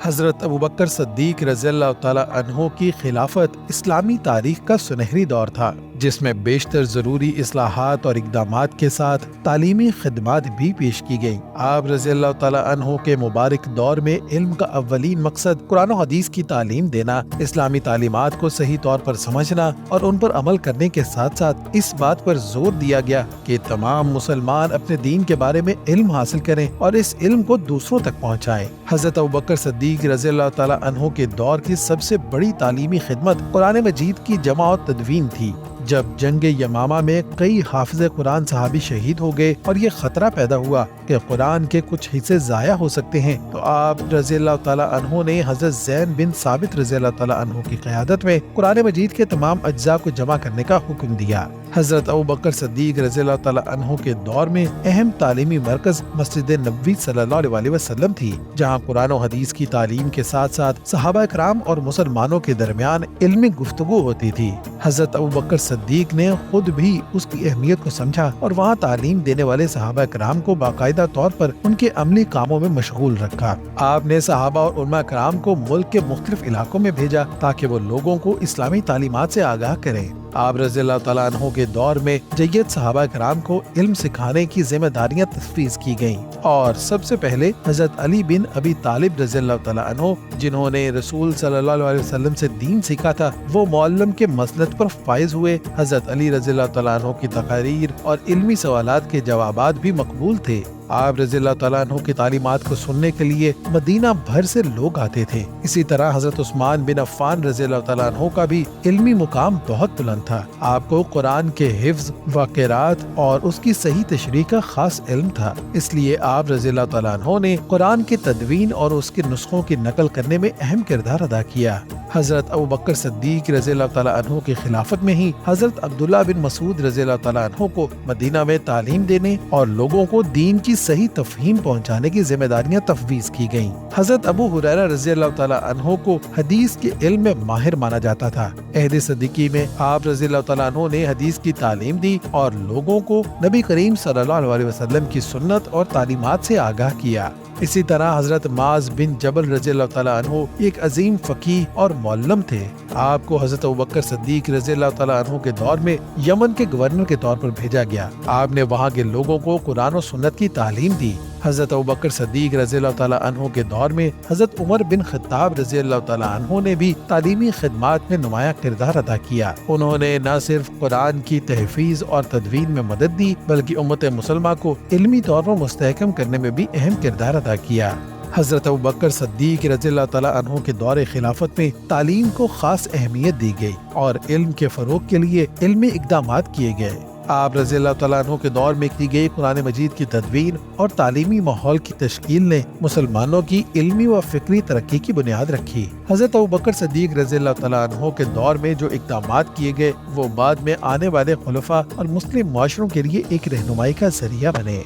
حضرت ابوبکر صدیق رضی اللہ تعالیٰ عنہ کی خلافت اسلامی تاریخ کا سنہری دور تھا، جس میں بیشتر ضروری اصلاحات اور اقدامات کے ساتھ تعلیمی خدمات بھی پیش کی گئیں۔ آپ رضی اللہ تعالیٰ عنہ کے مبارک دور میں علم کا اولین مقصد قرآن و حدیث کی تعلیم دینا، اسلامی تعلیمات کو صحیح طور پر سمجھنا اور ان پر عمل کرنے کے ساتھ ساتھ اس بات پر زور دیا گیا کہ تمام مسلمان اپنے دین کے بارے میں علم حاصل کریں اور اس علم کو دوسروں تک پہنچائیں۔ حضرت ابوبکر صدیق رضی اللہ تعالیٰ عنہ کے دور کی سب سے بڑی تعلیمی خدمت قرآن مجید کی جمع و تدوین تھی۔ جب جنگ یمامہ میں کئی حافظ قرآن صحابی شہید ہو گئے اور یہ خطرہ پیدا ہوا کہ قرآن کے کچھ حصے ضائع ہو سکتے ہیں، تو آپ رضی اللہ تعالیٰ عنہ نے حضرت زید بن ثابت رضی اللہ تعالیٰ عنہ کی قیادت میں قرآن مجید کے تمام اجزاء کو جمع کرنے کا حکم دیا۔ حضرت ابوبکر صدیق رضی اللہ تعالیٰ عنہ کے دور میں اہم تعلیمی مرکز مسجد نبوی صلی اللہ علیہ وسلم تھی، جہاں قرآن و حدیث کی تعلیم کے ساتھ ساتھ صحابہ کرام اور مسلمانوں کے درمیان علمی گفتگو ہوتی تھی۔ حضرت ابوبکر صدیق نے خود بھی اس کی اہمیت کو سمجھا اور وہاں تعلیم دینے والے صحابہ کرام کو باقاعدہ طور پر ان کے عملی کاموں میں مشغول رکھا۔ آپ نے صحابہ اور علماء کرام کو ملک کے مختلف علاقوں میں بھیجا تاکہ وہ لوگوں کو اسلامی تعلیمات سے آگاہ کریں۔ آپ رضی اللہ تعالیٰ عنہ کے دور میں جید صحابہ کرام کو علم سکھانے کی ذمہ داریاں تفویض کی گئیں، اور سب سے پہلے حضرت علی بن ابی طالب رضی اللہ تعالیٰ عنہ، جنہوں نے رسول صلی اللہ علیہ وسلم سے دین سیکھا تھا، وہ معلم کے مسلط پر فائز ہوئے۔ حضرت علی رضی اللہ تعالیٰ عنہ کی تقاریر اور علمی سوالات کے جوابات بھی مقبول تھے۔ آپ رضی اللہ تعالیٰ عنہ کی تعلیمات کو سننے کے لیے مدینہ بھر سے لوگ آتے تھے۔ اسی طرح حضرت عثمان بن عفان رضی اللہ تعالیٰ عنہ کا بھی علمی مقام بہت بلند تھا۔ آپ کو قرآن کے حفظ و قراءت اور اس کی صحیح تشریح کا خاص علم تھا، اس لیے آپ رضی اللہ تعالیٰ عنہ نے قرآن کی تدوین اور اس کے نسخوں کی نقل کرنے میں اہم کردار ادا کیا۔ حضرت ابوبکر صدیق رضی اللہ تعالیٰ عنہ کی خلافت میں ہی حضرت عبداللہ بن مسعود رضی اللہ تعالیٰ عنہ کو مدینہ میں تعلیم دینے اور لوگوں کو دین کی صحیح تفہیم پہنچانے کی ذمہ داریاں تفویض کی گئیں۔ حضرت ابو ہریرہ رضی اللہ تعالیٰ عنہ کو حدیث کے علم میں ماہر مانا جاتا تھا۔ عہد صدیقی میں آپ رضی اللہ تعالیٰ عنہ نے حدیث کی تعلیم دی اور لوگوں کو نبی کریم صلی اللہ علیہ وسلم کی سنت اور تعلیمات سے آگاہ کیا۔ اسی طرح حضرت معاذ بن جبل رضی اللہ تعالیٰ عنہ ایک عظیم فقیہ اور معلم تھے۔ آپ کو حضرت ابوبکر صدیق رضی اللہ تعالیٰ عنہ کے دور میں یمن کے گورنر کے طور پر بھیجا گیا۔ آپ نے وہاں کے لوگوں کو قرآن و سنت کی تعلیم دی۔ حضرت ابوبکر صدیق رضی اللہ تعالیٰ عنہ کے دور میں حضرت عمر بن خطاب رضی اللہ تعالیٰ عنہ نے بھی تعلیمی خدمات میں نمایاں کردار ادا کیا۔ انہوں نے نہ صرف قرآن کی تحفیظ اور تدوین میں مدد دی، بلکہ امت مسلمہ کو علمی طور پر مستحکم کرنے میں بھی اہم کردار ادا کیا۔ حضرت ابوبکر صدیق رضی اللہ تعالیٰ عنہ کے دور خلافت میں تعلیم کو خاص اہمیت دی گئی اور علم کے فروغ کے لیے علمی اقدامات کیے گئے۔ آپ رضی اللہ تعالیٰ عنہ کے دور میں کی گئی قرآن مجید کی تدوین اور تعلیمی ماحول کی تشکیل نے مسلمانوں کی علمی و فکری ترقی کی بنیاد رکھی۔ حضرت ابوبکر صدیق رضی اللہ تعالیٰ عنہ کے دور میں جو اقدامات کیے گئے وہ بعد میں آنے والے خلفاء اور مسلم معاشروں کے لیے ایک رہنمائی کا ذریعہ بنے۔